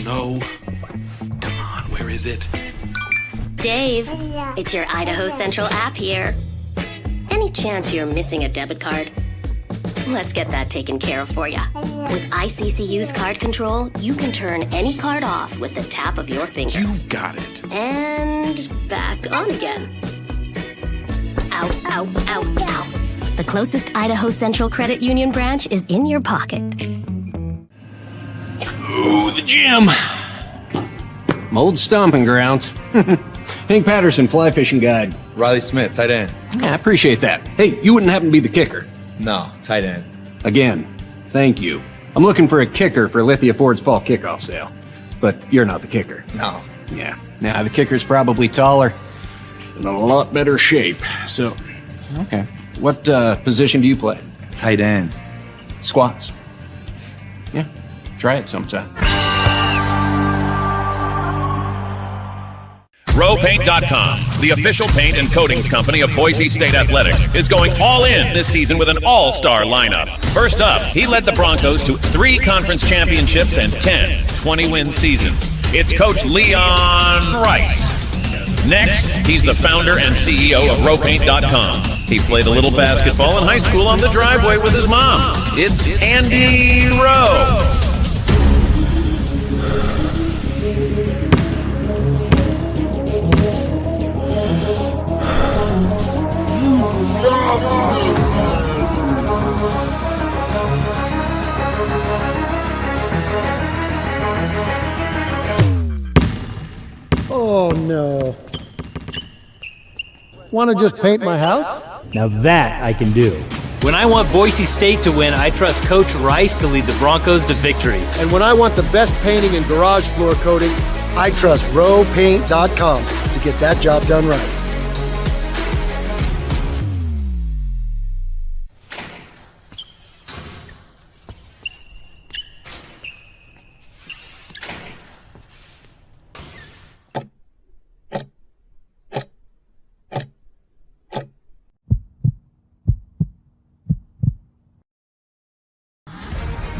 no. Come on, where is it? Dave, it's your Idaho Central app here. Any chance you're missing a debit card? Let's get that taken care of for you. With ICCU's card control, you can turn any card off with the tap of your finger. You've got it. And back on again. Out, out, out, out. The closest Idaho Central Credit Union branch is in your pocket. Ooh, the gym. My old stomping grounds. Hank Patterson, Fly Fishing Guide. Riley Smith, tight end. Yeah, I appreciate that. Hey, you wouldn't happen to be the kicker? No, tight end. Again, thank you. I'm looking for a kicker for Lithia Ford's fall kickoff sale. But you're not the kicker. No. Yeah. Nah, the kicker's probably taller and in a lot better shape. So, okay. What position do you play? Tight end. Squats. Yeah. Try it sometime. RowPaint.com, the official paint and coatings company of Boise State Athletics, is going all in this season with an all-star lineup. First up, he led the Broncos to 3 conference championships and 10 20-win seasons. It's Coach Leon Rice. Next, he's the founder and CEO of RowPaint.com. He played a little basketball in high school on the driveway with his mom. It's Andy Rowe. Oh, no. Want to just paint my house? Now that I can do. When I want Boise State to win, I trust Coach Rice to lead the Broncos to victory. And when I want the best painting and garage floor coating, I trust RowPaint.com to get that job done right.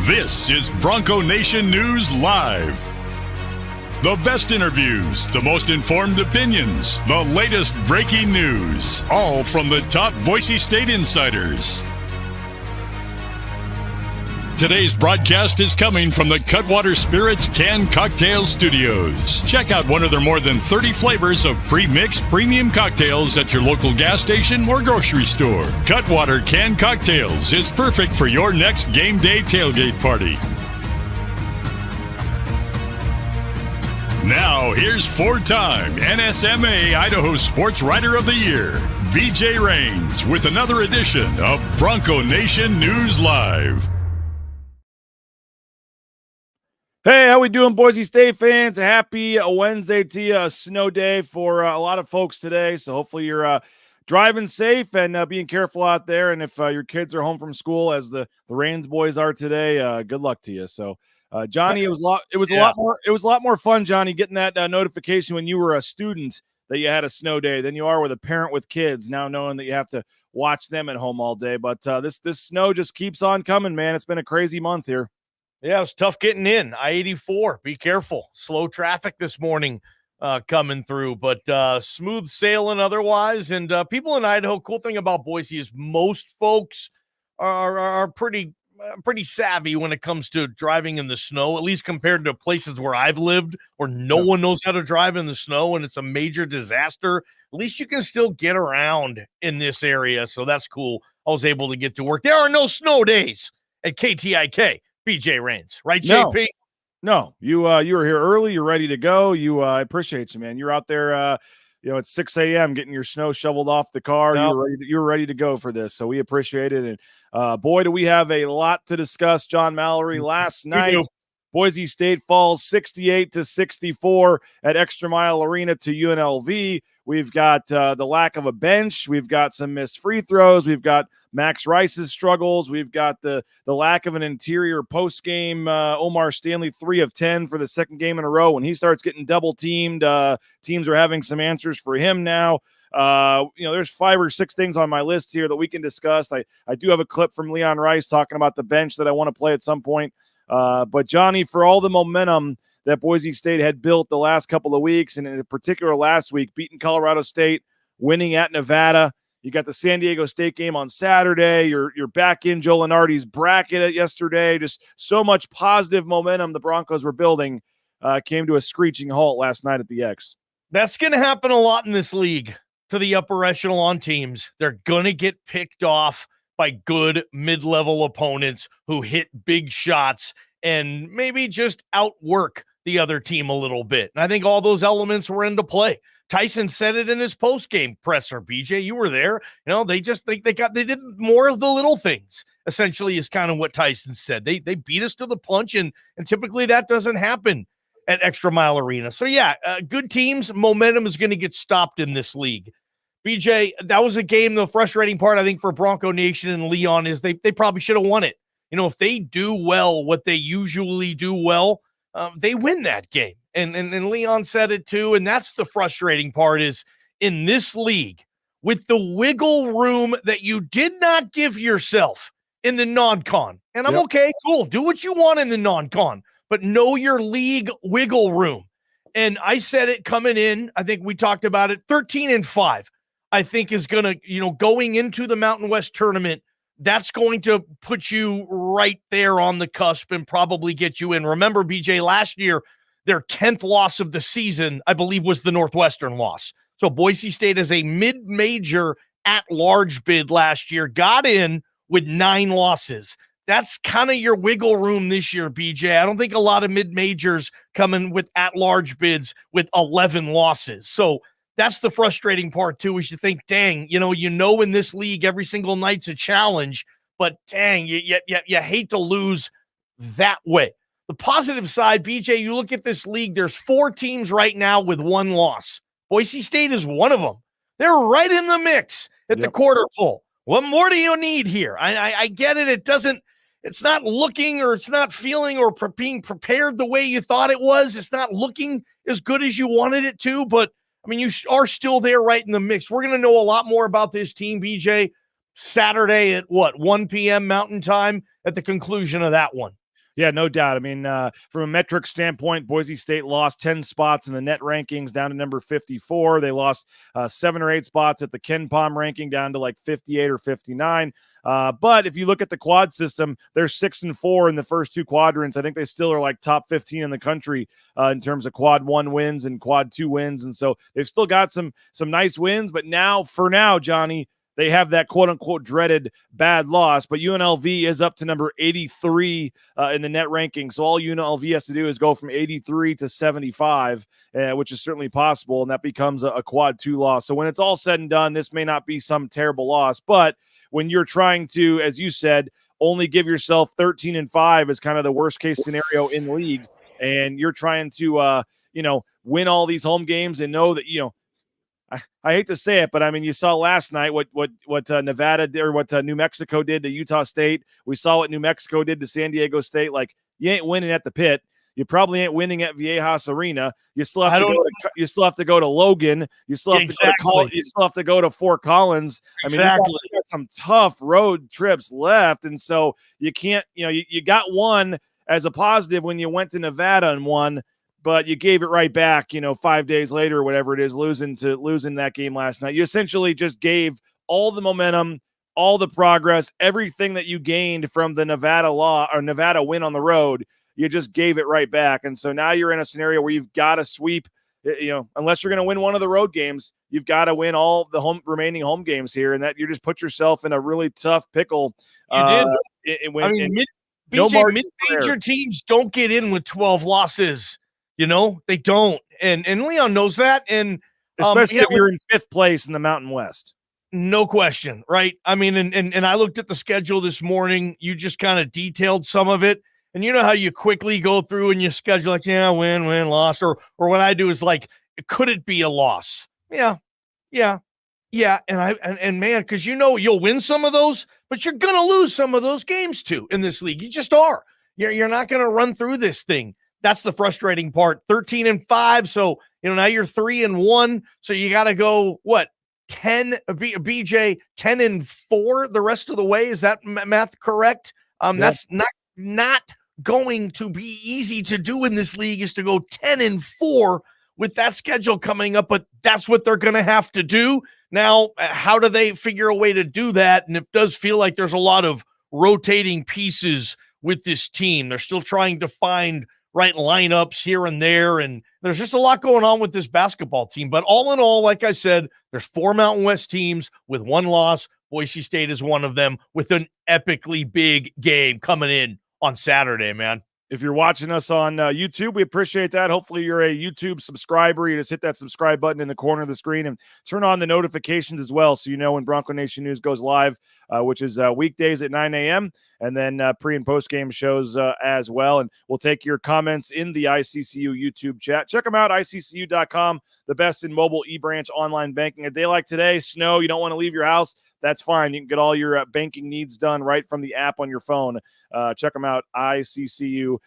This is Bronco Nation News Live. The best interviews, the most informed opinions, the latest breaking news, all from the top Boise State insiders. Today's broadcast is coming from the Cutwater Spirits Canned Cocktail Studios. Check out one of their more than 30 flavors of pre-mixed premium cocktails at your local gas station or grocery store. Cutwater Canned Cocktails is perfect for your next game day tailgate party. Now, here's 4-time NSMA Idaho Sports Writer of the Year, BJ Rains, with another edition of Bronco Nation News Live. Hey, how we doing, Boise State fans? A happy Wednesday to you, a snow day for a lot of folks today. So hopefully you're driving safe and being careful out there. And if your kids are home from school, as the Rains boys are today, good luck to you. So, Johnny, it was a lot more fun, Johnny, getting that notification when you were a student that you had a snow day than you are with a parent with kids. Now knowing that you have to watch them at home all day, but this snow just keeps on coming, man. It's been a crazy month here. Yeah, it was tough getting in. I-84, be careful. Slow traffic this morning coming through, but smooth sailing otherwise. And people in Idaho, cool thing about Boise is most folks are pretty savvy when it comes to driving in the snow, at least compared to places where I've lived where no one knows how to drive in the snow and it's a major disaster. At least you can still get around in this area, so that's cool. I was able to get to work. There are no snow days at KTIK. BJ Rains, right, JP? No, you were here early. You're ready to go. I appreciate you, man. You're out there, at 6 a.m. getting your snow shoveled off the car. Yep. You were ready to go for this, so we appreciate it. And boy, do we have a lot to discuss. John Mallory, last night, Boise State falls 68-64 at Extra Mile Arena to UNLV. We've got the lack of a bench. We've got some missed free throws. We've got Max Rice's struggles. We've got the lack of an interior post-game. Omar Stanley, 3 of 10 for the second game in a row. When he starts getting double-teamed, teams are having some answers for him now. There's 5 or 6 things on my list here that we can discuss. I do have a clip from Leon Rice talking about the bench that I want to play at some point. But, Johnny, for all the momentum that Boise State had built the last couple of weeks, and in particular last week, beating Colorado State, winning at Nevada. You got the San Diego State game on Saturday. You're back in Joe Lunardi's bracket yesterday. Just so much positive momentum the Broncos were building came to a screeching halt last night at the X. That's going to happen a lot in this league to the upper echelon teams. They're going to get picked off by good mid-level opponents who hit big shots and maybe just outwork the other team a little bit. And I think all those elements were into play. Tyson said it in his post-game presser. BJ, you were there. They did more of the little things, essentially, is kind of what Tyson said. They beat us to the punch, and typically that doesn't happen at Extra Mile Arena. So, good teams, momentum is going to get stopped in this league. BJ, that was a game. The frustrating part, I think, for Bronco Nation and Leon is they probably should have won it. If they do well what they usually do well, they win that game. And Leon said it too, and that's the frustrating part is in this league, with the wiggle room that you did not give yourself in the non-con. And I'm okay, cool, do what you want in the non-con, but know your league wiggle room. And I said it coming in, I think we talked about it, 13-5, I think is going to, going into the Mountain West tournament, that's going to put you right there on the cusp and probably get you in. Remember, BJ, last year, their 10th loss of the season, I believe, was the Northwestern loss. So Boise State as a mid-major at-large bid last year got in with 9 losses. That's kind of your wiggle room this year, BJ. I don't think a lot of mid-majors come in with at-large bids with 11 losses. So that's the frustrating part, too, is you think, dang, in this league every single night's a challenge, but dang, you hate to lose that way. The positive side, BJ, you look at this league, there's 4 teams right now with 1 loss. Boise State is one of them. They're right in the mix at the quarter pole. What more do you need here? I get it. It's not looking or it's not feeling or being prepared the way you thought it was. It's not looking as good as you wanted it to, but you are still there right in the mix. We're going to know a lot more about this team, BJ, Saturday at 1 p.m. Mountain Time at the conclusion of that one. Yeah, no doubt. From a metric standpoint, Boise State lost 10 spots in the net rankings down to number 54. They lost 7 or 8 spots at the KenPom ranking down to like 58 or 59. But if you look at the quad system, they're 6-4 in the first 2 quadrants. I think they still are like top 15 in the country in terms of quad 1 wins and quad 2 wins. And so they've still got some nice wins. But for now, Johnny, they have that quote-unquote dreaded bad loss, but UNLV is up to number 83 in the net ranking. So all UNLV has to do is go from 83 to 75, which is certainly possible, and that becomes a quad 2 loss. So when it's all said and done, this may not be some terrible loss, but when you're trying to, as you said, only give yourself 13-5 as kind of the worst-case scenario in the league, and you're trying to, win all these home games and know that, I hate to say it, but you saw last night what Nevada did, or what New Mexico did to Utah State. We saw what New Mexico did to San Diego State. Like, you ain't winning at the Pit. You probably ain't winning at Viejas Arena. You still have to go to Logan. You still have to go to Fort Collins. You got some tough road trips left, and so you can't. You got one as a positive when you went to Nevada and won. But you gave it right back, 5 days later or whatever it is, losing that game last night. You essentially just gave all the momentum, all the progress, everything that you gained from the Nevada win on the road. You just gave it right back. And so now you're in a scenario where you've got to sweep, unless you're going to win one of the road games, you've got to win all the remaining home games here. And that you just put yourself in a really tough pickle. Mid-major teams don't get in with 12 losses. They don't. And Leon knows that. And especially if you're in 5th place in the Mountain West. No question, right? And I looked at the schedule this morning. You just kind of detailed some of it. And you know how you quickly go through and you schedule like, win, loss. Or what I do is like, could it be a loss? Yeah. And man, because you'll win some of those, but you're going to lose some of those games too in this league. You just are. You're not going to run through this thing. That's the frustrating part. 13-5. So, now you're 3-1. So you got to go, 10, BJ, 10-4 the rest of the way. Is that math correct? That's not going to be easy to do in this league is to go 10-4 with that schedule coming up, but that's what they're going to have to do. Now, how do they figure a way to do that? And it does feel like there's a lot of rotating pieces with this team. They're still trying to find right lineups here and there, and there's just a lot going on with this basketball team. But all in all, like I said, there's 4 Mountain West teams with 1 loss. Boise State is one of them with an epically big game coming in on Saturday, man. If you're watching us on YouTube, we appreciate that. Hopefully you're a YouTube subscriber. You just hit that subscribe button in the corner of the screen and turn on the notifications as well, so you know when Bronco Nation News goes live, which is weekdays at 9 a.m., and then pre- and post-game shows as well. And we'll take your comments in the ICCU YouTube chat. Check them out, iccu.com, the best in mobile e-branch online banking. A day like today, snow, you don't want to leave your house, that's fine. You can get all your banking needs done right from the app on your phone. Check them out, iccu.com.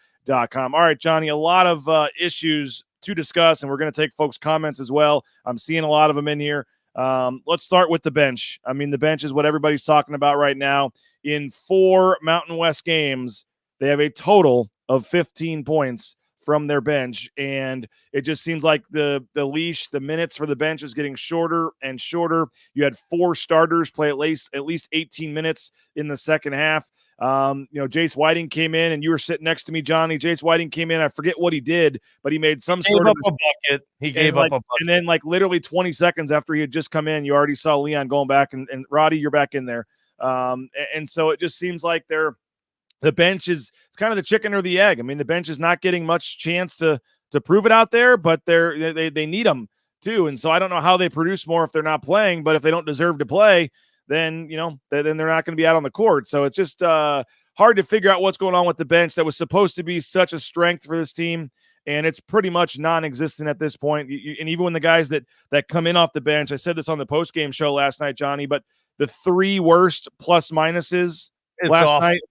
All right, Johnny, a lot of issues to discuss, and we're going to take folks' comments as well. I'm seeing a lot of them in here. Let's start with the bench. I mean, the bench is what everybody's talking about right now. In 4 Mountain West games, they have a total of 15 points from their bench, and it just seems like the leash, the minutes for the bench is getting shorter and shorter. You had 4 starters play at least 18 minutes in the second half. Jace Whiting came in, and you were sitting next to me, Johnny. Jace Whiting came in. I forget what he did, but he made some sort of a bucket. He gave up a bucket. And then, literally 20 seconds after he had just come in, you already saw Leon going back, and Roddy, you're back in there. And so it just seems like the bench it's kind of the chicken or the egg. I mean, the bench is not getting much chance to prove it out there, but they need them too. And so I don't know how they produce more if they're not playing, but if they don't deserve to play, then they're not going to be out on the court. So it's just hard to figure out what's going on with the bench that was supposed to be such a strength for this team, and it's pretty much non-existent at this point. And even when the guys that come in off the bench, I said this on the post-game show last night, Johnny, but the 3 worst plus minuses last night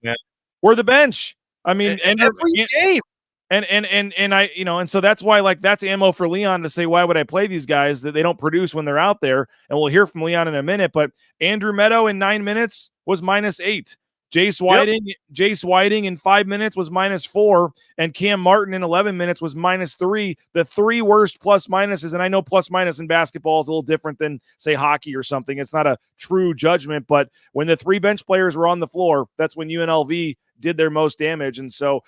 were the bench. I mean, and every game. And so that's why, that's ammo for Leon to say, why would I play these guys that they don't produce when they're out there? And we'll hear from Leon in a minute, but Andrew Meadow in 9 minutes was -8. Jace Whiting in 5 minutes was -4, and Cam Martin in 11 minutes was -3. The 3 worst plus minuses, and I know plus minus in basketball is a little different than, say, hockey or something. It's not a true judgment, but when the 3 bench players were on the floor, that's when UNLV did their most damage. And so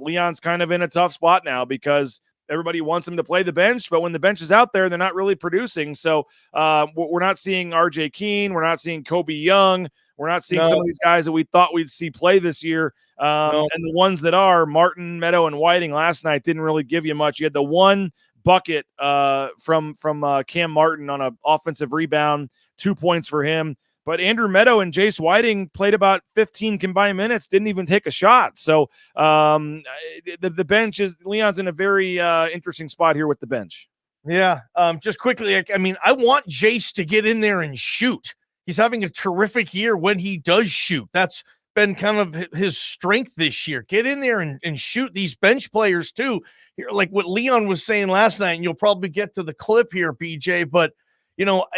Leon's kind of in a tough spot now because everybody wants him to play the bench, but when the bench is out there, they're not really producing. So we're not seeing RJ Keene. We're not seeing Kobe Young. We're not seeing some of these guys that we thought we'd see play this year. And the ones that are, Martin, Meadow, and Whiting last night didn't really give you much. You had the 1 bucket from Cam Martin on an offensive rebound, 2 points for him. But Andrew Meadow and Jace Whiting played about 15 combined minutes, didn't even take a shot. So the bench is – Leon's in a very interesting spot here with the bench. Yeah, just quickly, I want Jace to get in there and shoot. He's having a terrific year when he does shoot. That's been kind of his strength this year. Get in there and shoot. These bench players too. Here, like what Leon was saying last night, and you'll probably get to the clip here, BJ, but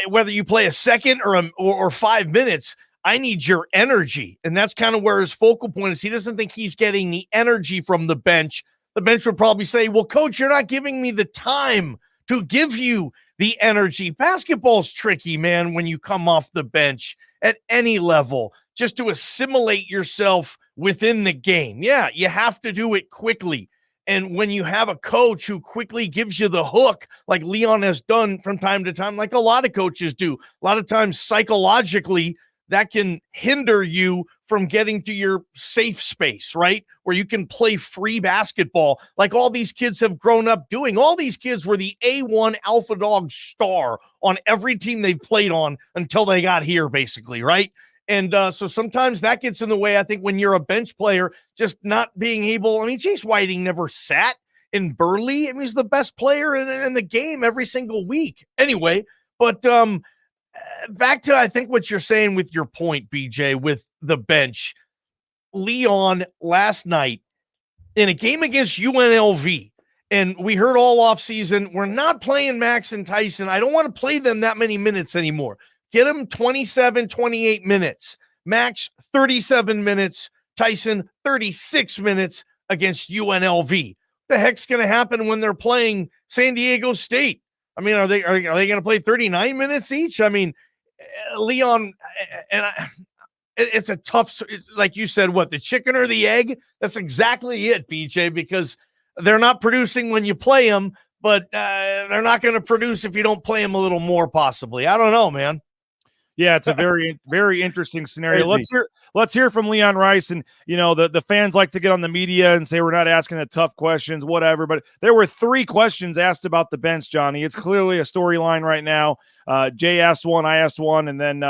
whether you play a second or 5 minutes, I need your energy. And that's kind of where his focal point is. He doesn't think he's getting the energy from the bench. The bench would probably say, well, coach, you're not giving me the time to give you the energy. Basketball's tricky, man, when you come off the bench at any level, just to assimilate yourself within the game. Yeah, you have to do it quickly. And when you have a coach who quickly gives you the hook, like Leon has done from time to time, like a lot of coaches do, a lot of times psychologically, that can hinder you from getting to your safe space, right? Where you can play free basketball like all these kids have grown up doing. All these kids were the A1 alpha dog star on every team they've played on until they got here, basically, right? And so sometimes that gets in the way, I think, when you're a bench player, just not being able. I mean, Jace Whiting never sat in Burley. I mean, he's the best player in the game every single week. Anyway, but back to, I think, what you're saying with your point, BJ, with the bench. Leon last night in a game against UNLV, and we heard all offseason, we're not playing Max and Tyson. I don't want to play them that many minutes anymore. Get him 27, 28 minutes. Max, 37 minutes. Tyson, 36 minutes against UNLV? The heck's going to happen when they're playing San Diego State? I mean, are they going to play 39 minutes each? I mean, Leon, it's a tough, like you said, what, the chicken or the egg? That's exactly it, BJ, because they're not producing when you play them, but they're not going to produce if you don't play them a little more, possibly. I don't know, man. Yeah, it's a very, very interesting scenario. Let's hear from Leon Rice. And, the fans like to get on the media and say we're not asking the tough questions, whatever. But there were 3 questions asked about the bench, Johnny. It's clearly a storyline right now. Jay asked one, I asked one, and then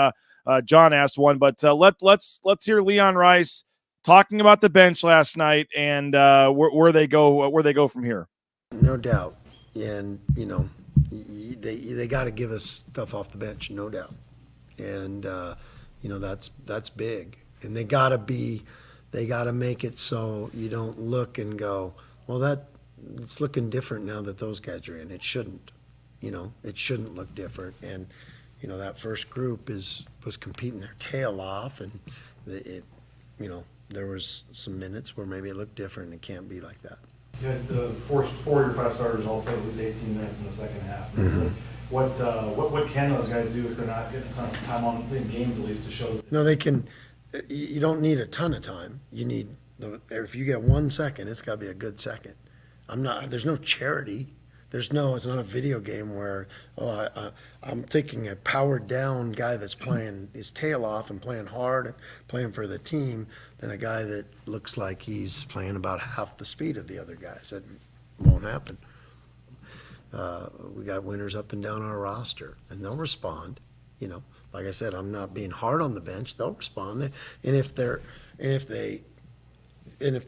John asked one. But let's hear Leon Rice talking about the bench last night and where they go from here. No doubt. And, they got to give us stuff off the bench, no doubt. And that's big, and they gotta make it so you don't look and go, well, it's looking different now that those guys are in. It shouldn't, it shouldn't look different. And that first group was competing their tail off, and there was some minutes where maybe it looked different. It can't be like that. You had the 4 or 5 starters all play at least 18 minutes in the second half. Mm-hmm. What can those guys do if they're not getting a ton of time on in games, at least, to show that? No, they can. You don't need a ton of time. You need if you get 1 second, it's got to be a good second. There's no charity. It's not a video game where I'm taking a powered down guy that's playing his tail off and playing hard and playing for the team than a guy that looks like he's playing about half the speed of the other guys. That won't happen. We got winners up and down our roster, and they'll respond. Like I said, I'm not being hard on the bench. They'll respond, and if they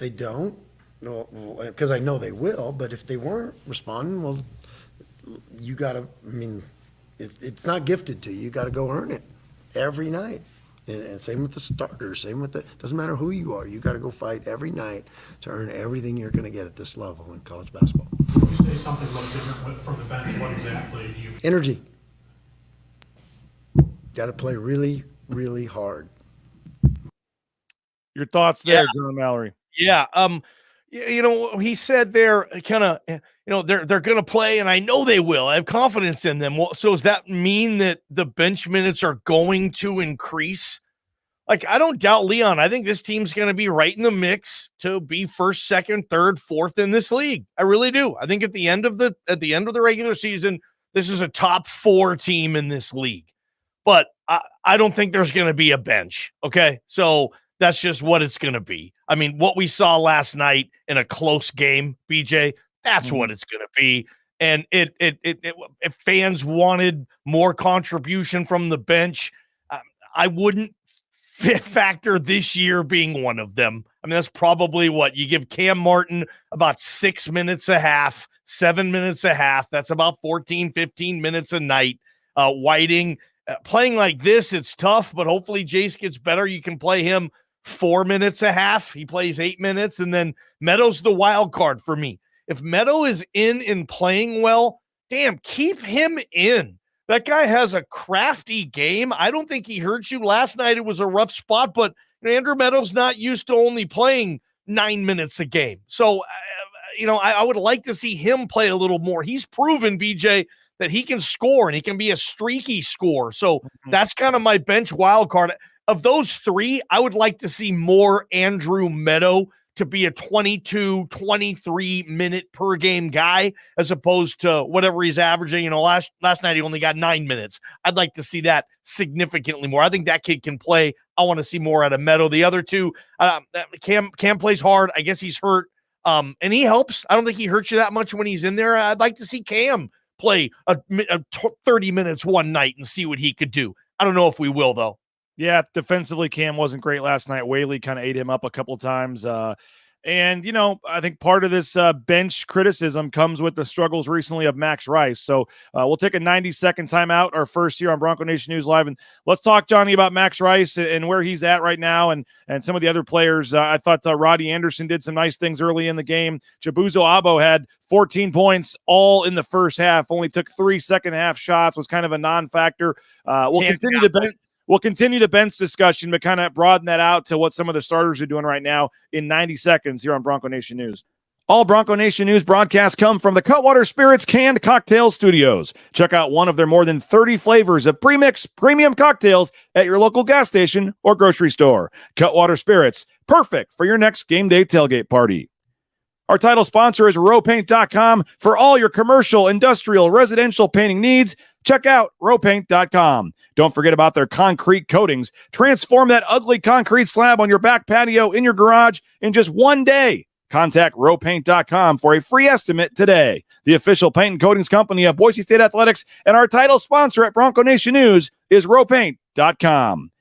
don't, because I know they will. But if they weren't responding, well, you got to. I mean, it's not gifted to you. You got to go earn it every night. And same with the starters. Doesn't matter who you are. You got to go fight every night to earn everything you're going to get at this level in college basketball. When you say something a little different from the bench, what exactly do you? Energy. Got to play really, really hard. Your thoughts there, John Mallory? Yeah. He said they're kind of, they're going to play, and I know they will. I have confidence in them. Well, so does that mean that the bench minutes are going to increase? Like, I don't doubt Leon. I think this team's going to be right in the mix to be first, second, third, fourth in this league. I really do. I think at the end of the regular season, this is a top 4 team in this league. But I don't think there's going to be a bench. Okay, so that's just what it's going to be. I mean, what we saw last night in a close game, BJ, that's what it's going to be. And if fans wanted more contribution from the bench, I wouldn't factor this year being one of them. I mean, that's probably what you give Cam Martin about 6 minutes a half, 7 minutes a half. That's about 14, 15 minutes a night. Whiting playing like this, it's tough, but hopefully Jace gets better. You can play him 4 minutes a half. He plays 8 minutes, and then Meadows the wild card for me. If Meadow is in and playing well, damn, keep him in. That guy has a crafty game. I don't think he hurt you. Last night it was a rough spot, but Andrew Meadows not used to only playing 9 minutes a game. So, I would like to see him play a little more. He's proven, BJ, that he can score, and he can be a streaky scorer. So that's kind of my bench wild card. Of those 3, I would like to see more Andrew Meadow to be a 22, 23 minute per game guy, as opposed to whatever he's averaging. Last night he only got 9 minutes. I'd like to see that significantly more. I think that kid can play. I want to see more out of Meadow. The other 2, Cam plays hard. I guess he's hurt. And he helps. I don't think he hurts you that much when he's in there. I'd like to see Cam play 30 minutes one night and see what he could do. I don't know if we will, though. Yeah, defensively, Cam wasn't great last night. Whaley kind of ate him up a couple times. And, I think part of this bench criticism comes with the struggles recently of Max Rice. So we'll take a 90-second timeout, our first here on Bronco Nation News Live. And let's talk, Johnny, about Max Rice and where he's at right now and some of the other players. I thought Roddy Anderson did some nice things early in the game. Chibuzo Abo had 14 points all in the first half, only took 3 second-half shots, was kind of a non-factor. We'll continue to bench. we'll continue the bench discussion, but kind of broaden that out to what some of the starters are doing right now in 90 seconds here on Bronco Nation News. All Bronco Nation News broadcasts come from the Cutwater Spirits Canned Cocktail Studios. Check out one of their more than 30 flavors of pre-mix premium cocktails at your local gas station or grocery store. Cutwater Spirits, perfect for your next game day tailgate party. Our title sponsor is rowpaint.com. For all your commercial, industrial, residential painting needs, check out rowpaint.com. Don't forget about their concrete coatings. Transform that ugly concrete slab on your back patio in your garage in just one day. Contact rowpaint.com for a free estimate today. The official paint and coatings company of Boise State Athletics, and our title sponsor at Bronco Nation News is rowpaint.com.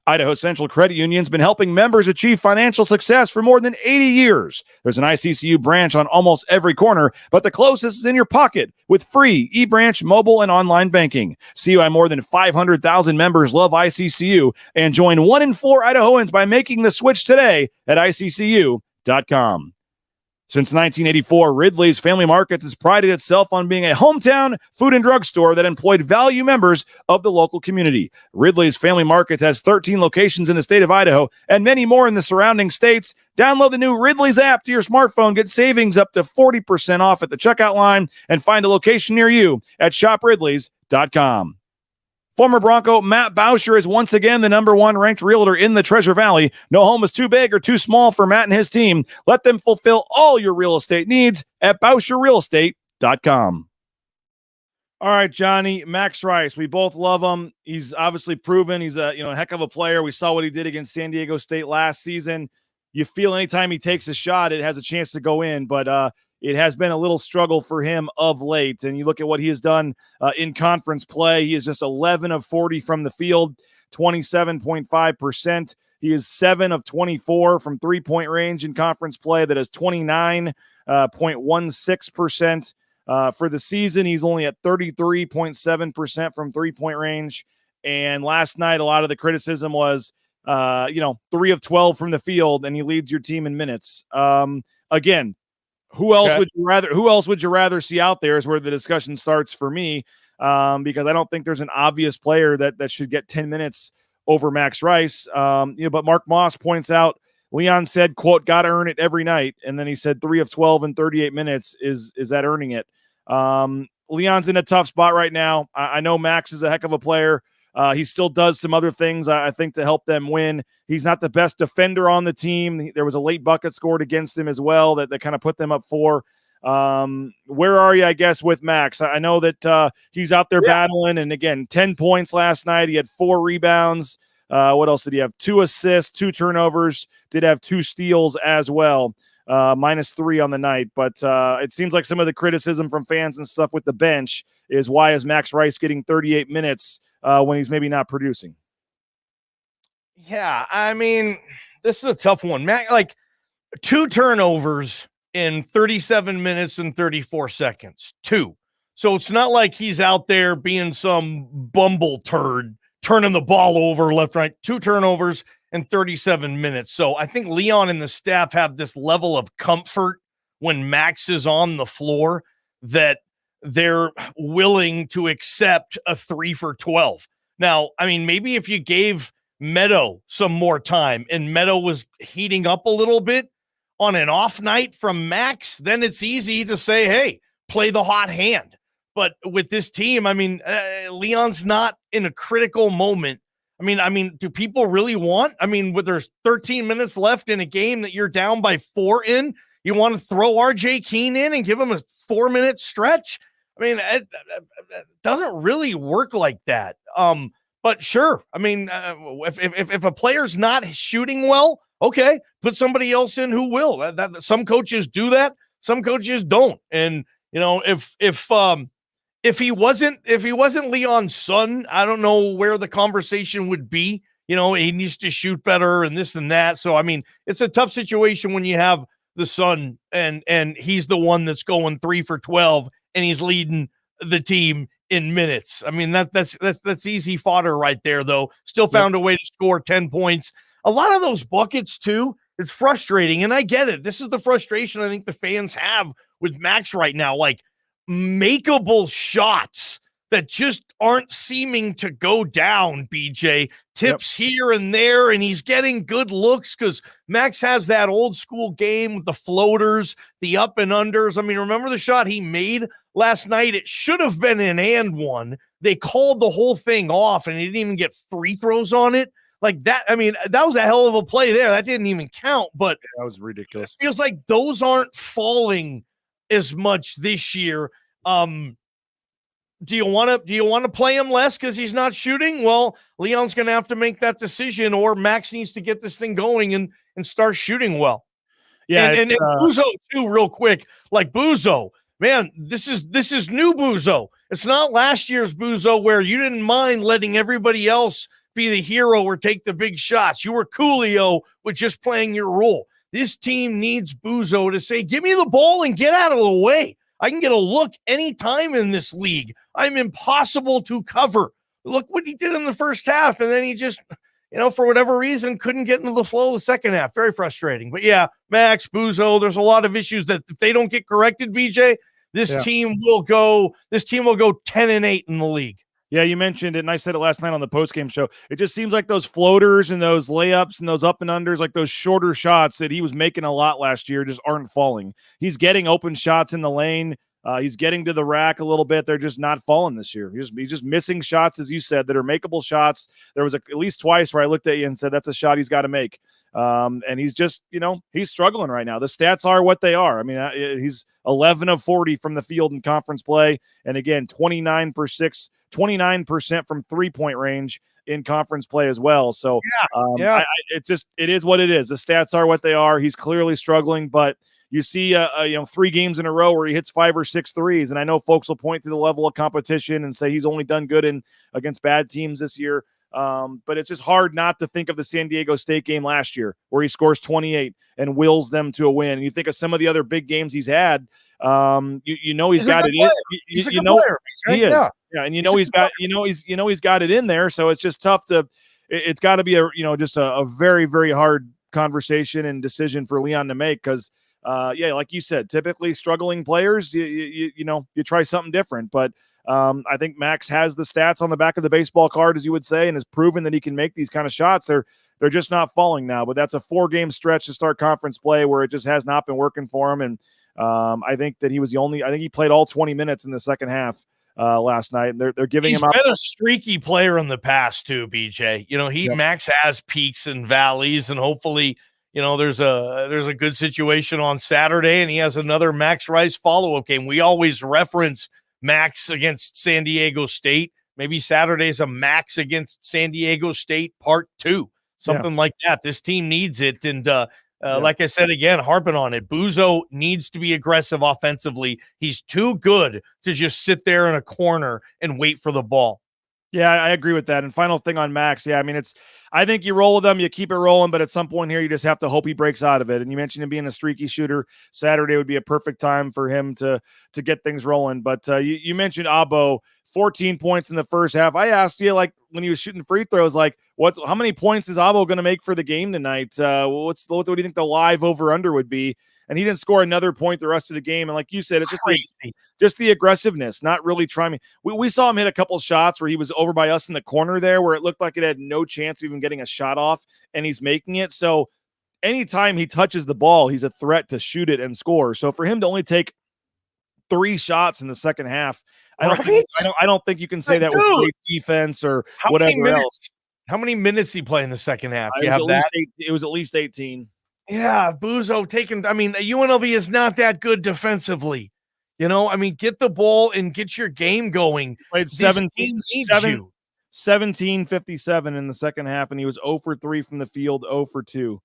Idaho Central Credit Union's been helping members achieve financial success for more than 80 years. There's an ICCU branch on almost every corner, but the closest is in your pocket with free eBranch mobile and online banking. See why more than 500,000 members love ICCU, and join 1 in 4 Idahoans by making the switch today at ICCU.com. Since 1984, Ridley's Family Markets has prided itself on being a hometown food and drug store that employed value members of the local community. Ridley's Family Markets has 13 locations in the state of Idaho and many more in the surrounding states. Download the new Ridley's app to your smartphone, get savings up to 40% off at the checkout line, and find a location near you at shopridleys.com. Former Bronco Matt Bauscher is once again the number 1 ranked realtor in the Treasure Valley. No home is too big or too small for Matt and his team. Let them fulfill all your real estate needs at BauscherRealEstate.com. All right, Johnny, Max Rice. We both love him. He's obviously proven he's a heck of a player. We saw what he did against San Diego State last season. You feel anytime he takes a shot, it has a chance to go in, but it has been a little struggle for him of late. And you look at what he has done in conference play. He is just 11 of 40 from the field, 27.5%. He is 7 of 24 from three-point range in conference play. That is 29.16%. For the season, he's only at 33.7% from three-point range. And last night, a lot of the criticism was, 3 of 12 from the field, and he leads your team in minutes. Again, Who else would you rather see out there is where the discussion starts for me, because I don't think there's an obvious player that should get 10 minutes over Max Rice. But Mark Moss points out, Leon said, quote, "Got to earn it every night." And then he said 3 of 12 in 38 minutes. Is that earning it? Leon's in a tough spot right now. I know Max is a heck of a player. He still does some other things, I think, to help them win. He's not the best defender on the team. There was a late bucket scored against him as well that kind of put them up 4. Where are you, I guess, with Max? I know that he's out there battling. And, again, 10 points last night. He had 4 rebounds. What else did he have? 2 assists, 2 turnovers. Did have 2 steals as well. -3 on the night. But it seems like some of the criticism from fans and stuff with the bench is, why is Max Rice getting 38 minutes when he's maybe not producing? Yeah, I mean, this is a tough one. Max, 2 turnovers in 37 minutes and 34 seconds. 2. So it's not like he's out there being some bumble turd, turning the ball over left, right. 2 turnovers in 37 minutes. So I think Leon and the staff have this level of comfort when Max is on the floor that they're willing to accept a 3 for 12. Now, I mean, maybe if you gave Meadow some more time and Meadow was heating up a little bit on an off night from Max, then it's easy to say, hey, play the hot hand. But with this team, I mean, Leon's not in a critical moment. I mean, do people really want? I mean, there's 13 minutes left in a game that you're down by 4 in. You want to throw RJ Keene in and give him a 4-minute stretch? I mean, it doesn't really work like that. But sure, I mean, if a player's not shooting well, okay, put somebody else in who will. That some coaches do that, some coaches don't. And if he wasn't Leon's son, I don't know where the conversation would be. He needs to shoot better and this and that. So I mean, it's a tough situation when you have the son and he's the one that's going 3 for 12 and he's leading the team in minutes. I mean, that's easy fodder right there, though. Still found a way to score 10 points. A lot of those buckets, too, it's frustrating, and I get it. This is the frustration I think the fans have with Max right now. Makeable shots that just aren't seeming to go down, BJ. Tips here and there, and he's getting good looks because Max has that old school game with the floaters, the up and unders. I mean, remember the shot he made last night? It should have been an and one. They called the whole thing off, and he didn't even get free throws on it. Like that, I mean, that was a hell of a play there. That didn't even count, but that was ridiculous. It feels like those aren't falling as much this year. Do you want to play him less because he's not shooting? Well, Leon's going to have to make that decision, or Max needs to get this thing going and start shooting well. Yeah, and Buzo too, real quick. Like Buzo, man, this is new Buzo. It's not last year's Buzo where you didn't mind letting everybody else be the hero or take the big shots. You were Coolio with just playing your role. This team needs Buzo to say, "Give me the ball and get out of the way. I can get a look anytime in this league. I'm impossible to cover." Look what he did in the first half, and then he just, for whatever reason, couldn't get into the flow of the second half. Very frustrating. But yeah, Max, Buzo, there's a lot of issues that if they don't get corrected, BJ, this team will go 10-8 in the league. Yeah, you mentioned it, and I said it last night on the postgame show. It just seems like those floaters and those layups and those up and unders, like those shorter shots that he was making a lot last year, just aren't falling. He's getting open shots in the lane. He's getting to the rack a little bit. They're just not falling this year. He's just missing shots, as you said, that are makeable shots. There was at least twice where I looked at you and said, that's a shot he's got to make. And he's just, he's struggling right now. The stats are what they are. I mean, he's 11 of 40 from the field in conference play. And again, 29% from 3-point range in conference play as well. So it is what it is. The stats are what they are. He's clearly struggling, but you see 3 games in a row where he hits 5 or 6 threes. And I know folks will point to the level of competition and say he's only done good against bad teams this year. But it's just hard not to think of the San Diego State game last year where he scores 28 and wills them to a win. And you think of some of the other big games he's had. He's got it in. He's a good player. He is. Yeah, and he's got it in there. So it's just tough to. It's got to be a very, very hard conversation and decision for Leon to make because. Like you said, typically struggling players, you try something different. But I think Max has the stats on the back of the baseball card, as you would say, and has proven that he can make these kind of shots. They're just not falling now. But that's a 4-game stretch to start conference play where it just has not been working for him. And I think that he was I think he played all 20 minutes in the second half last night. And they're giving him. He's been a streaky player in the past too, BJ. Max has peaks and valleys, and hopefully. There's a good situation on Saturday, and he has another Max Rice follow-up game. We always reference Max against San Diego State. Maybe Saturday's a Max against San Diego State part 2, something like that. This team needs it, and like I said again, harping on it, Buzo needs to be aggressive offensively. He's too good to just sit there in a corner and wait for the ball. Yeah, I agree with that. And final thing on Max. Yeah, I mean, I think you roll with them, you keep it rolling, but at some point here, you just have to hope he breaks out of it. And you mentioned him being a streaky shooter. Saturday would be a perfect time for him to get things rolling. But you mentioned Abo, 14 points in the first half. I asked you, like, when he was shooting free throws, like, how many points is Abo going to make for the game tonight? What do you think the live over-under would be? And he didn't score another point the rest of the game. And like you said, it's just the aggressiveness, not really trying. We saw him hit a couple shots where he was over by us in the corner there where it looked like it had no chance of even getting a shot off, and he's making it. So anytime he touches the ball, he's a threat to shoot it and score. So for him to only take 3 shots in the second half, I don't think you can say that was great defense or whatever else. How many minutes did he play in the second half? It was at least 18. Yeah, Buzo UNLV is not that good defensively. Get the ball and get your game going. Played 17-57 in the second half, and he was 0 for 3 from the field, 0 for 2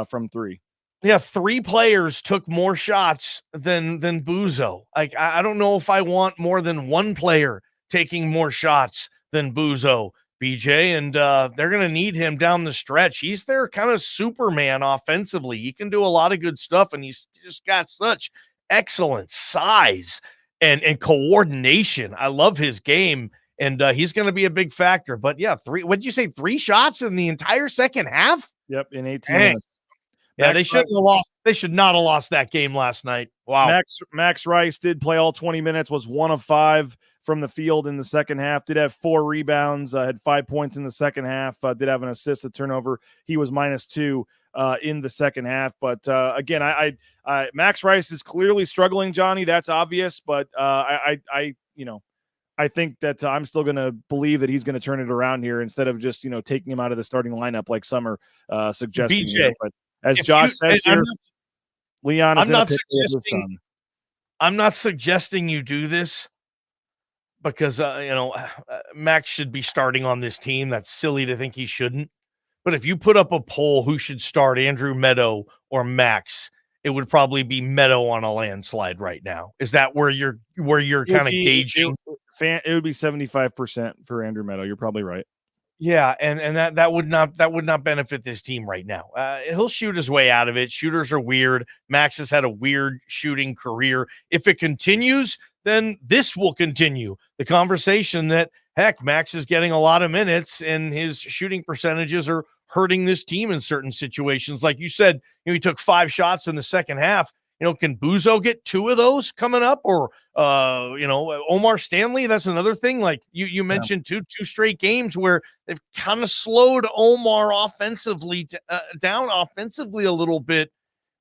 from 3. Yeah, 3 players took more shots than Buzo. Like, I don't know if I want more than 1 player taking more shots than Buzo. BJ, and they're going to need him down the stretch. He's their kind of Superman offensively. He can do a lot of good stuff, and he's just got such excellent size and coordination. I love his game, and he's going to be a big factor. But yeah, 3 shots in the entire second half? Yep, in 18 minutes. Yeah, they should not have lost that game last night. Wow. Max Rice did play all 20 minutes, was 1 of 5 from the field in the second half. Did have 4 rebounds, had 5 points in the second half. Did have an assist, a turnover. He was -2 in the second half. But again, I Max Rice is clearly struggling, Johnny. That's obvious. But I think that I'm still going to believe that he's going to turn it around here instead of just taking him out of the starting lineup like some are suggesting. BJ, but as Josh says here, Leon is I'm not suggesting you do this because Max should be starting on this team. That's silly to think he shouldn't. But if you put up a poll who should start, Andrew Meadow or Max, it would probably be Meadow on a landslide right now. Is that where you're kind of gauging? It would be 75% for Andrew Meadow. You're probably right. Yeah, and that would not benefit this team right now. He'll shoot his way out of it. Shooters are weird. Max has had a weird shooting career. If it continues, then this will continue. The conversation that, heck, Max is getting a lot of minutes and his shooting percentages are hurting this team in certain situations. Like you said, he took 5 shots in the second half. Can Buzo get 2 of those coming up? Or, Omar Stanley, that's another thing. Like you mentioned two straight games where they've kind of slowed Omar offensively down offensively a little bit.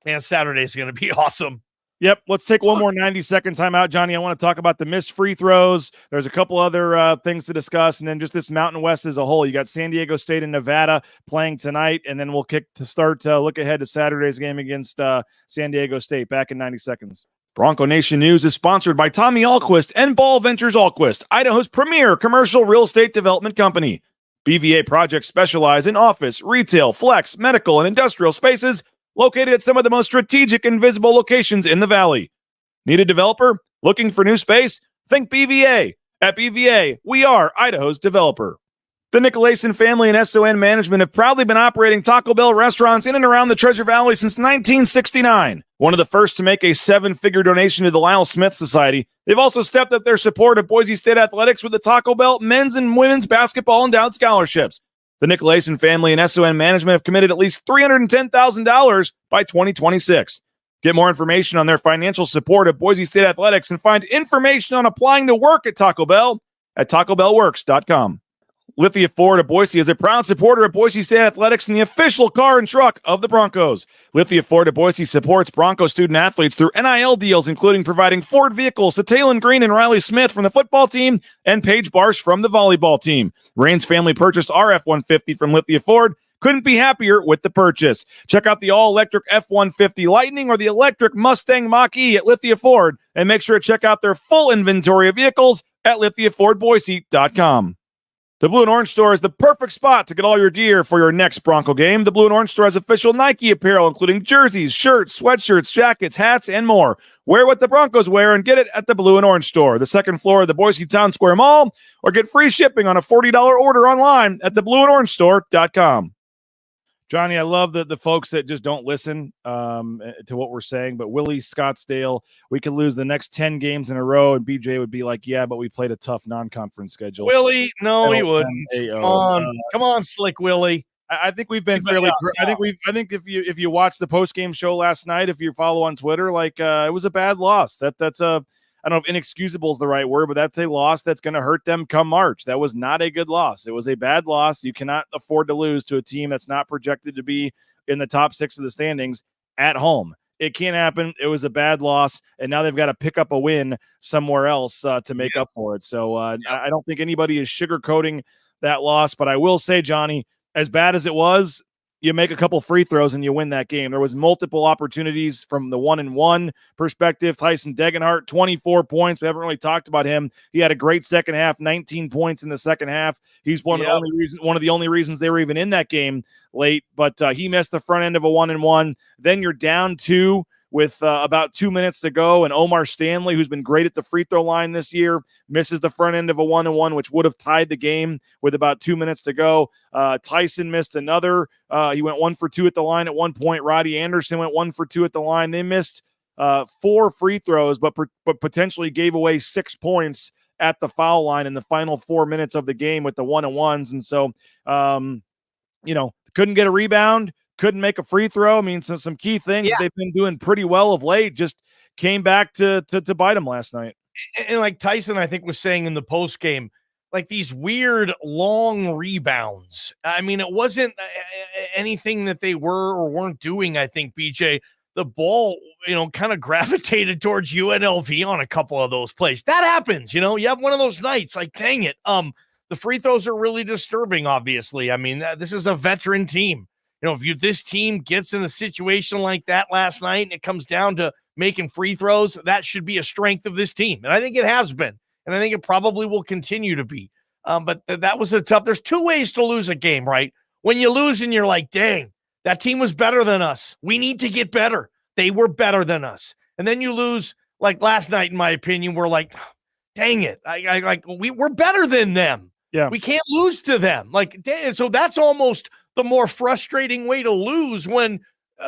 Man, Saturday's going to be awesome. Yep. Let's take one more 90-second timeout, Johnny. I want to talk about the missed free throws. There's a couple other things to discuss, and then just this Mountain West as a whole. You got San Diego State and Nevada playing tonight, and then we'll look ahead to Saturday's game against San Diego State. Back in 90 seconds. Bronco Nation News is sponsored by Tommy Alquist and Ball Ventures Alquist, Idaho's premier commercial real estate development company. BVA projects specialize in office, retail, flex, medical, and industrial spaces located at some of the most strategic and visible locations in the valley. Need a developer? Looking for new space? Think BVA. At BVA, we are Idaho's developer. The Nicolason family and SON management have proudly been operating Taco Bell restaurants in and around the Treasure Valley since 1969. One of the first to make a 7-figure donation to the Lyle Smith Society, they've also stepped up their support of Boise State athletics with the Taco Bell men's and women's basketball endowed scholarships. The Nicolason family and SON management have committed at least $310,000 by 2026. Get more information on their financial support of Boise State athletics and find information on applying to work at Taco Bell at tacobellworks.com. Lithia Ford of Boise is a proud supporter of Boise State athletics and the official car and truck of the Broncos. Lithia Ford of Boise supports Bronco student athletes through NIL deals, including providing Ford vehicles to Taylon Green and Riley Smith from the football team and Paige Barsh from the volleyball team. Rain's family purchased our F-150 from Lithia Ford. Couldn't be happier with the purchase. Check out the all-electric F-150 Lightning or the electric Mustang Mach-E at Lithia Ford, and make sure to check out their full inventory of vehicles at lithiafordboise.com. The Blue and Orange Store is the perfect spot to get all your gear for your next Bronco game. The Blue and Orange Store has official Nike apparel, including jerseys, shirts, sweatshirts, jackets, hats, and more. Wear what the Broncos wear and get it at the Blue and Orange Store, the second floor of the Boise Town Square Mall, or get free shipping on a $40 order online at theblueandorangestore.com. Johnny, I love the folks that just don't listen to what we're saying, but Willie Scottsdale, we could lose the next 10 games in a row, and BJ would be like, yeah, but we played a tough non-conference schedule. Willie, no, he wouldn't. Come on, Slick Willie. I think we've been fairly. I think if you watch the post-game show last night, if you follow on Twitter, it was a bad loss. That's a, I don't know if inexcusable is the right word, but that's a loss that's going to hurt them come March. That was not a good loss. It was a bad loss. You cannot afford to lose to a team that's not projected to be in the top 6 of the standings at home. It can't happen. It was a bad loss, and now they've got to pick up a win somewhere else to make up for it. So I don't think anybody is sugarcoating that loss, but I will say, Johnny, as bad as it was, you make a couple free throws and you win that game. There was multiple opportunities from the 1-and-1 perspective. Tyson Degenhart, 24 points. We haven't really talked about him. He had a great second half, 19 points in the second half. He's one of the only reasons they were even in that game late, but he missed the front end of a 1-and-1. Then you're down 2 with about 2 minutes to go, and Omar Stanley, who's been great at the free throw line this year, misses the front end of a 1-and-1, which would have tied the game with about 2 minutes to go. Tyson missed another. He went 1 for 2 at the line at one point. Roddy Anderson went 1 for 2 at the line. They missed 4 free throws, but potentially gave away 6 points at the foul line in the final 4 minutes of the game with the 1-and-1s. And so, couldn't get a rebound. Couldn't make a free throw. I mean, some key things they've been doing pretty well of late just came back to bite them last night. And like Tyson, I think, was saying in the post game, like these weird long rebounds. I mean, it wasn't anything that they were or weren't doing. I think, BJ, the ball, kind of gravitated towards UNLV on a couple of those plays. That happens, you have one of those nights, like, dang it. The free throws are really disturbing, obviously. I mean, this is a veteran team. If this team gets in a situation like that last night and it comes down to making free throws, that should be a strength of this team. And I think it has been. And I think it probably will continue to be. But that was there's two ways to lose a game, right? When you lose and you're like, dang, that team was better than us. We need to get better. They were better than us. And then you lose, like last night, in my opinion, we're like, dang it. We're better than them. Yeah. We can't lose to them. Like, dang, so that's almost the more frustrating way to lose when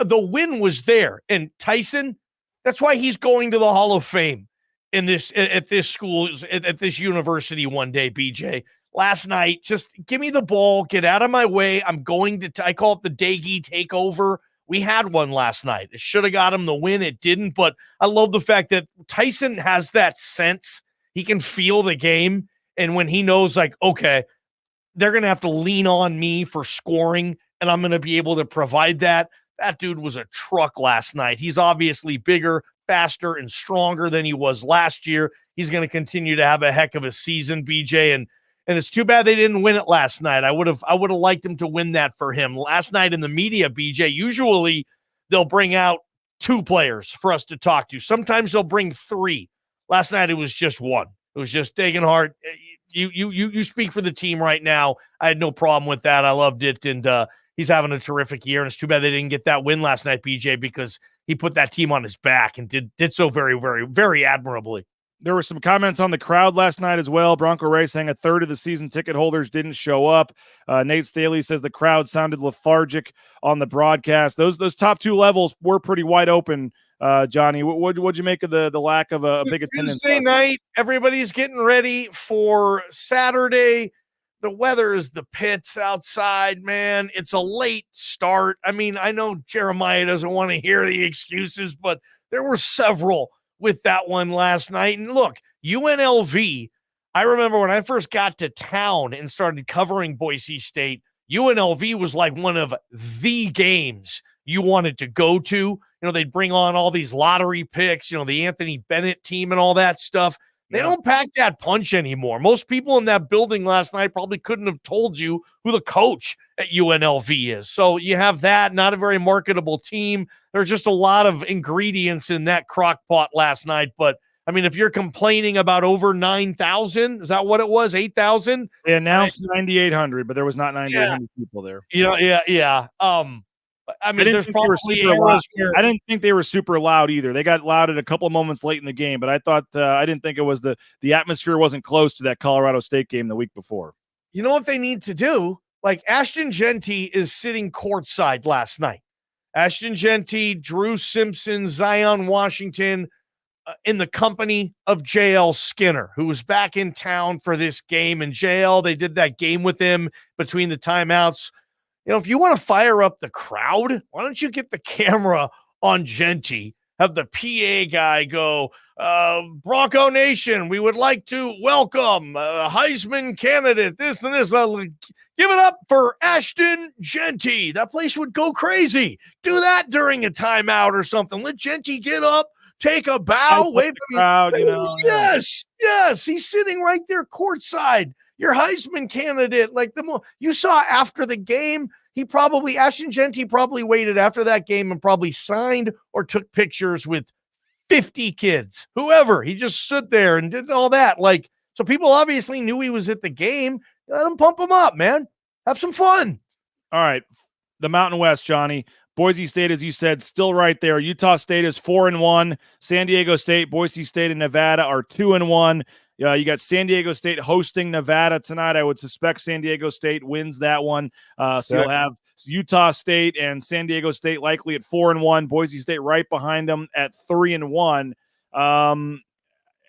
the win was there. And Tyson, that's why he's going to the Hall of Fame at this school, at this university one day, BJ. Last night, just give me the ball, get out of my way. I'm going to, I call it the Daggy takeover. We had one last night. It should have got him the win. It didn't, but I love the fact that Tyson has that sense. He can feel the game. And when he knows, like, okay, they're going to have to lean on me for scoring, and I'm going to be able to provide that. That dude was a truck last night. He's obviously bigger, faster, and stronger than he was last year. He's going to continue to have a heck of a season, BJ, and it's too bad they didn't win it last night. I would have liked him to win that for him. Last night in the media, BJ, usually they'll bring out 2 players for us to talk to. Sometimes they'll bring 3. Last night it was just 1. It was just Degenhart. You speak for the team right now. I had no problem with that. I loved it, and he's having a terrific year. And it's too bad they didn't get that win last night, BJ, because he put that team on his back and did so very, very, very admirably. There were some comments on the crowd last night as well. Bronco Ray saying a third of the season ticket holders didn't show up. Nate Staley says the crowd sounded lethargic on the broadcast. Those top 2 levels were pretty wide open. Johnny, what'd you make of the lack of a big attendance? Tuesday night, everybody's getting ready for Saturday. The weather is the pits outside, man. It's a late start. I mean, I know Jeremiah doesn't want to hear the excuses, but there were several with that one last night. And look, UNLV, I remember when I first got to town and started covering Boise State, UNLV was like one of the games you wanted to go to. They'd bring on all these lottery picks, the Anthony Bennett team and all that stuff. They don't pack that punch anymore. Most people in that building last night probably couldn't have told you who the coach at UNLV is. So you have that, not a very marketable team. There's just a lot of ingredients in that crock pot last night. But, I mean, if you're complaining about over 9,000, is that what it was, 8,000? They announced 9,800, but there was not 9,800 people there. Yeah. I mean, there's probably I didn't think they were super loud either. They got loud at a couple of moments late in the game, but I thought I didn't think it was the atmosphere wasn't close to that Colorado State game the week before. You know what they need to do? Like Ashton Genty is sitting courtside last night. Ashton Genty, Drew Simpson, Zion Washington, in the company of JL Skinner, who was back in town for this game. And JL, they did that game with him between the timeouts. If you want to fire up the crowd, why don't you get the camera on Genty, have the PA guy go, Bronco Nation, we would like to welcome Heisman candidate, this and this. Give it up for Ashton Genty. That place would go crazy. Do that during a timeout or something. Let Genty get up, take a bow, wave at the crowd. Yes. He's sitting right there courtside. Your Heisman candidate, like you saw after the game, Ashton Genty probably waited after that game and probably signed or took pictures with 50 kids, whoever. He just stood there and did all that. So people obviously knew he was at the game. Let him pump him up, man. Have some fun. All right. The Mountain West, Johnny. Boise State, as you said, still right there. Utah State is 4-1. San Diego State, Boise State, and Nevada are 2-1. You got San Diego State hosting Nevada tonight. I would suspect San Diego State wins that one. So you'll have Utah State and San Diego State likely at 4-1. Boise State right behind them at 3-1. And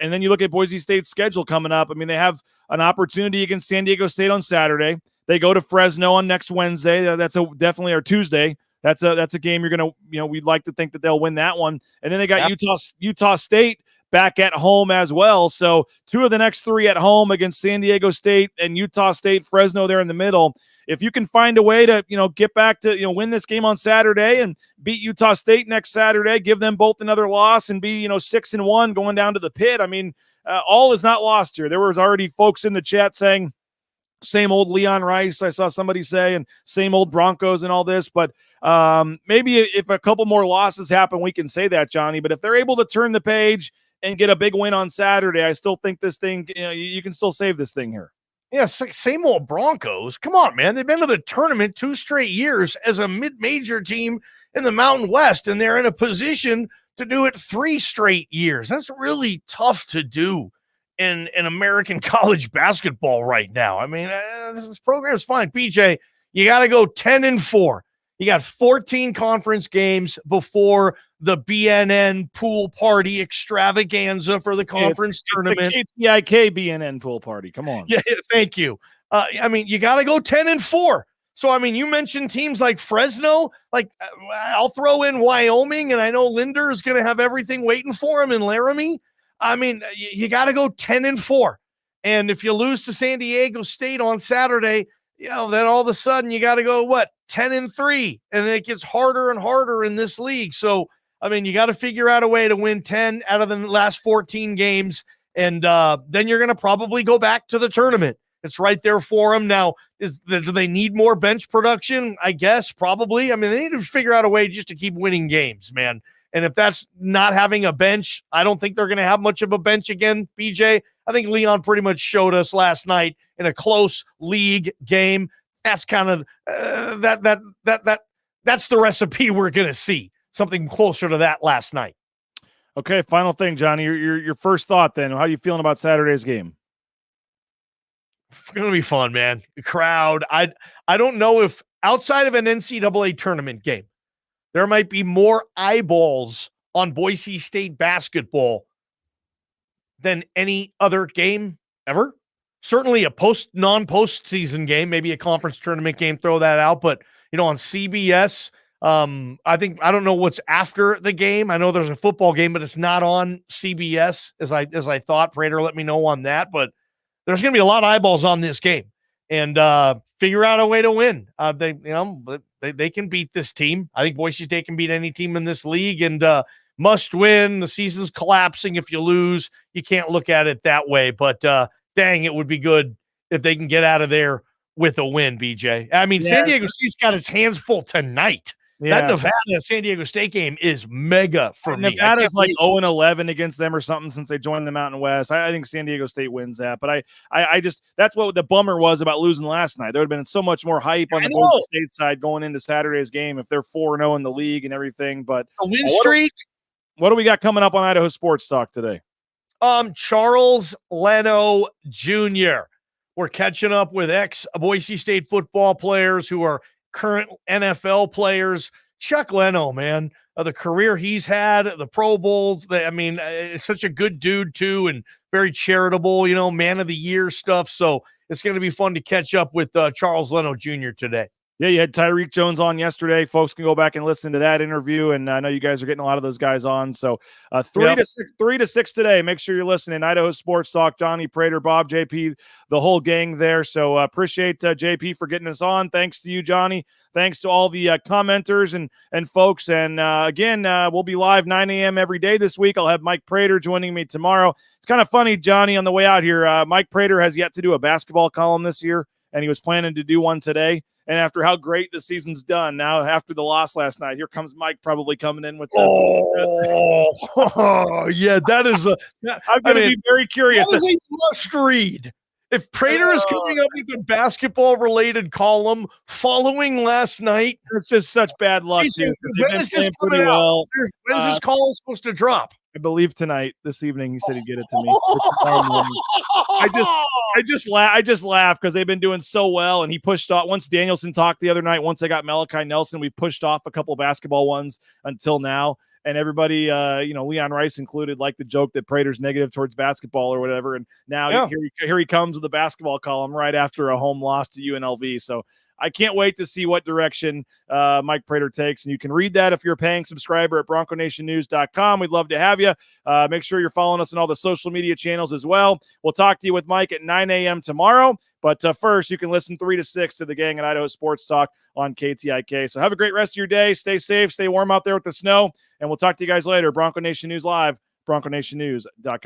then you look at Boise State's schedule coming up. I mean, they have an opportunity against San Diego State on Saturday. They go to Fresno on next Wednesday. That's definitely our Tuesday. That's a game you're gonna we'd like to think that they'll win that one. And then they got Utah State back at home as well. So 2 of the next 3 at home against San Diego State and Utah State, Fresno there in the middle. If you can find a way to, get back to, win this game on Saturday and beat Utah State next Saturday, give them both another loss and be, 6-1 going down to the pit. I mean, all is not lost here. There was already folks in the chat saying, same old Leon Rice, I saw somebody say, and same old Broncos and all this. But maybe if a couple more losses happen, we can say that, Johnny. But if they're able to turn the page and get a big win on Saturday, I still think this thing, you can still save this thing here. Yeah, same old Broncos. Come on, man. They've been to the tournament 2 straight years as a mid-major team in the Mountain West, and they're in a position to do it 3 straight years. That's really tough to do in American college basketball right now. I mean, this program's fine. PJ, you got to go 10-4. You got 14 conference games before the BNN pool party extravaganza for the conference tournament. It's the KTIK BNN pool party. Come on. Yeah, thank you. I mean, you got to go 10-4. So, I mean, you mentioned teams like Fresno. Like, I'll throw in Wyoming, and I know Linder is going to have everything waiting for him in Laramie. I mean, you got to go 10-4. And if you lose to San Diego State on Saturday, then all of a sudden you got to go, 10-3. And it gets harder and harder in this league. So, I mean, you got to figure out a way to win 10 out of the last 14 games. And then you're going to probably go back to the tournament. It's right there for them. Now, do they need more bench production? I guess probably. I mean, they need to figure out a way just to keep winning games, man. And if that's not having a bench, I don't think they're going to have much of a bench again, BJ. I think Leon pretty much showed us last night in a close league game. That's kind of that's the recipe we're going to see. Something closer to that last night. Okay, final thing, Johnny. Your first thought then. How are you feeling about Saturday's game? It's going to be fun, man. The crowd. I don't know if outside of an NCAA tournament game, there might be more eyeballs on Boise State basketball than any other game ever. Certainly a non-postseason game, maybe a conference tournament game, throw that out. But, on CBS, I don't know what's after the game. I know there's a football game, but it's not on CBS as I thought. Prater let me know on that. But there's going to be a lot of eyeballs on this game. And figure out a way to win. They can beat this team. I think Boise State can beat any team in this league, and must win. The season's collapsing if you lose. You can't look at it that way, but dang, it would be good if they can get out of there with a win, BJ. I mean, San Diego State's got his hands full tonight. Yeah. That Nevada-San Diego State game is mega for me. Nevada's like 0-11 against them or something since they joined the Mountain West. I think San Diego State wins that. But I just that's what the bummer was about losing last night. There would have been so much more hype on the Boise State side going into Saturday's game if they're 4-0 in the league and everything. But a win streak. What do we got coming up on Idaho Sports Talk today? Charles Leno Jr. We're catching up with ex-Boise State football players who are current NFL players. Chuck Leno, man, the career he's had, the Pro Bowls. It's such a good dude too, and very charitable, man of the year stuff. So it's going to be fun to catch up with Charles Leno Jr. today. Yeah, you had Tyreek Jones on yesterday. Folks can go back and listen to that interview, and I know you guys are getting a lot of those guys on. So 3 to 6 today. Make sure you're listening. Idaho Sports Talk, Johnny Prater, Bob, JP, the whole gang there. So appreciate JP for getting us on. Thanks to you, Johnny. Thanks to all the commenters and folks. And again, we'll be live 9 a.m. every day this week. I'll have Mike Prater joining me tomorrow. It's kind of funny, Johnny, on the way out here. Mike Prater has yet to do a basketball column this year, and he was planning to do one today. And after how great the season's done, now after the loss last night, here comes Mike probably coming in with yeah, that is I'm going to be very curious. That is a must read. If Prater is coming up with a basketball-related column following last night, it's just such bad luck, too. When is this coming out? When's this column supposed to drop? I believe tonight, this evening. He said he'd get it to me. I just laugh because they've been doing so well, and he pushed off. Once Danielson talked the other night, once I got Malachi Nelson, we pushed off a couple basketball ones until now. And everybody, Leon Rice included, like the joke that Prater's negative towards basketball or whatever. And now here he comes with the basketball column right after a home loss to UNLV. So I can't wait to see what direction Mike Prater takes. And you can read that if you're a paying subscriber at BroncoNationNews.com. We'd love to have you. Make sure you're following us on all the social media channels as well. We'll talk to you with Mike at 9 a.m. tomorrow. But first, you can listen 3 to 6 to the gang at Idaho Sports Talk on KTIK. So have a great rest of your day. Stay safe. Stay warm out there with the snow. And we'll talk to you guys later. Bronco Nation News Live, BroncoNationNews.com.